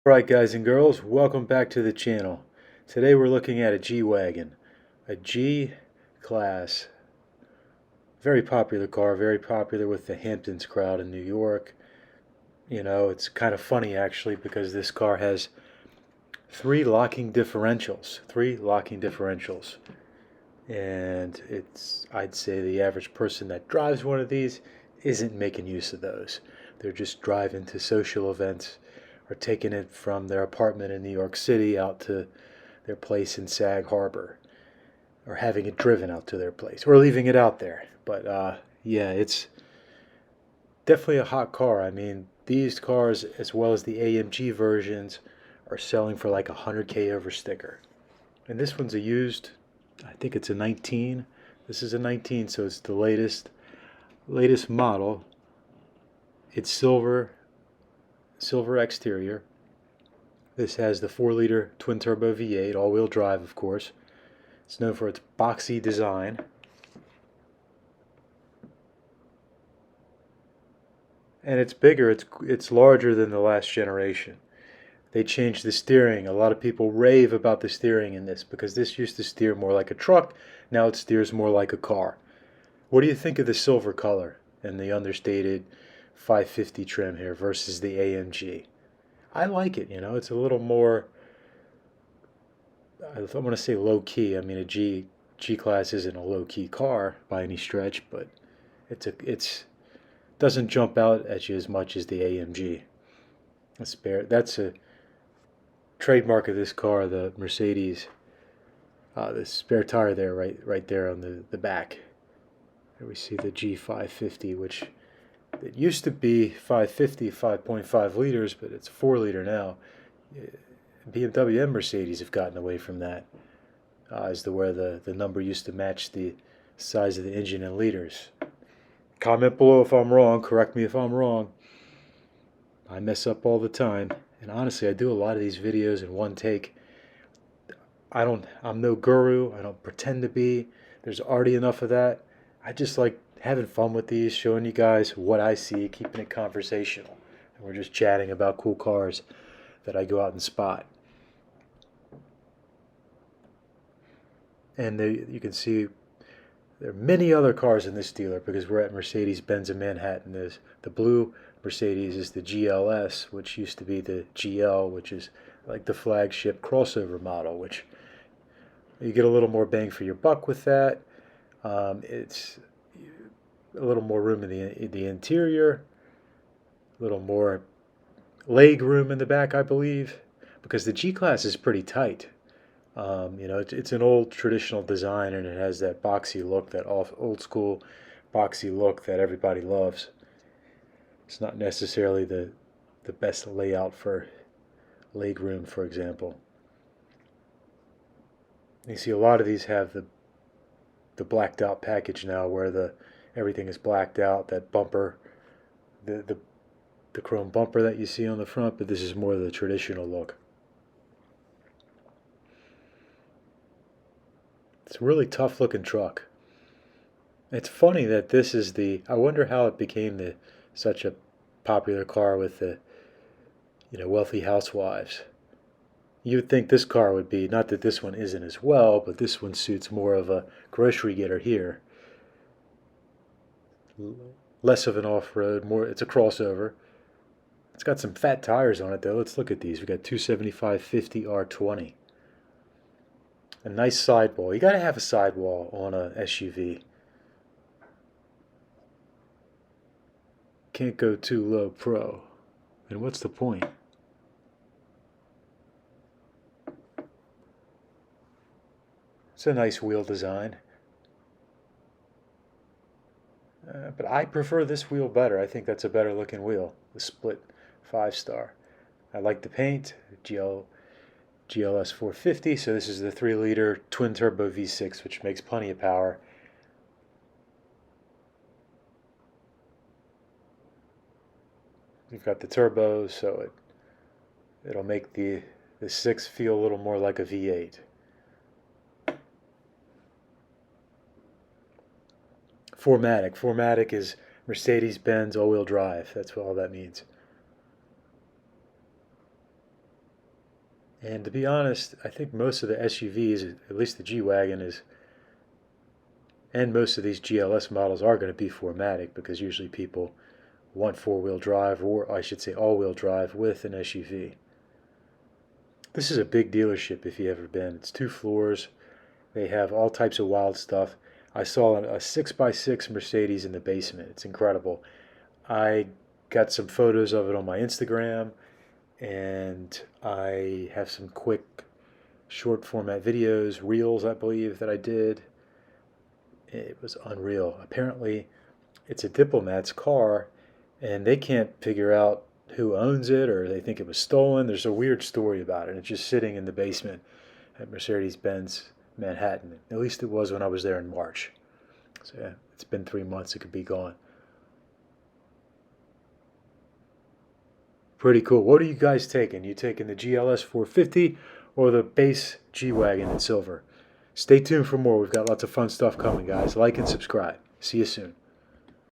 Alright guys and girls, welcome back to the channel. Today we're looking at a G-Wagon, a G-Class. Very popular car, very popular with the Hamptons crowd in New York. You know, it's kind of funny actually because this car has three locking differentials. And I'd say the average person that drives one of these isn't making use of those. They're just driving to social events or taking it from their apartment in New York City out to their place in Sag Harbor, or having it driven out to their place, or leaving it out there. But yeah, it's definitely a hot car. I mean, these cars, as well as the AMG versions, are selling for like 100K over sticker. And this one's a used, I think it's a 19. This is a 19, so it's the latest model. It's silver exterior. This has the 4-liter twin-turbo V8, all-wheel drive, of course. It's known for its boxy design. And it's bigger, it's larger than the last generation. They changed the steering. A lot of people rave about the steering in this because this used to steer more like a truck. Now it steers more like a car. What do you think of the silver color and the understated 550 trim here versus the AMG? I like it, you know. It's a little more, I want to say low key. I mean, a G-Class isn't a low key car by any stretch, but it's doesn't jump out at you as much as the AMG. That's a trademark of this car, the Mercedes. The spare tire there, right there on the back. There we see the G550, which it used to be 550, 5.5 liters, but it's 4-liter now. BMW and Mercedes have gotten away from that, as to where the number used to match the size of the engine in liters. Comment below if I'm wrong. Correct me if I'm wrong. I mess up all the time. And honestly, I do a lot of these videos in one take. I'm no guru. I don't pretend to be. There's already enough of that. I just like having fun with these, showing you guys what I see, keeping it conversational. And we're just chatting about cool cars that I go out and spot. And you can see there are many other cars in this dealer because we're at Mercedes Benz in Manhattan. The blue Mercedes is the GLS, which used to be the GL, which is like the flagship crossover model, which you get a little more bang for your buck with that. It's a little more room in the interior, a little more leg room in the back, I believe, because the G-Class is pretty tight. You know, it's an old traditional design, and it has that boxy look, that old school boxy look that everybody loves. It's not necessarily the best layout for leg room, for example. You see a lot of these have the blacked out package now, where everything is blacked out. That bumper, the chrome bumper that you see on the front, but this is more the traditional look. It's a really tough looking truck. It's funny that this is I wonder how it became such a popular car with the, wealthy housewives. You would think this car would be, not that this one isn't as well, but this one suits more of a grocery getter here. Less of an off-road, more, it's a crossover. It's got some fat tires on it though. Let's look at these. We got 275/50 R20. A nice sidewall. You got to have a sidewall on a SUV. Can't go too low pro. And what's the point? It's a nice wheel design. But I prefer this wheel better. I think that's a better looking wheel. The split 5-star. I like the paint. GLS 450. So this is the 3-liter twin turbo V6, which makes plenty of power. You've got the turbo, so it'll make the 6 feel a little more like a V8. 4MATIC. 4MATIC is Mercedes Benz all-wheel drive. That's what all that means. And to be honest, I think most of the SUVs, at least the G-Wagon is, and most of these GLS models are going to be 4MATIC because usually people want four-wheel drive, or I should say all-wheel drive with an SUV. This is a big dealership if you've ever been. It's 2 floors. They have all types of wild stuff. I saw a 6x6 Mercedes in the basement. It's incredible. I got some photos of it on my Instagram, and I have some quick short format videos, reels, I believe, that I did. It was unreal. Apparently, it's a diplomat's car, and they can't figure out who owns it, or they think it was stolen. There's a weird story about it. It's just sitting in the basement at Mercedes Benz Manhattan. At least it was when I was there in March. So yeah, it's been 3 months. It could be gone. Pretty cool. What are you guys taking? You taking the GLS 450 or the base G-Wagon in silver? Stay tuned for more. We've got lots of fun stuff coming, guys. Like and subscribe. See you soon.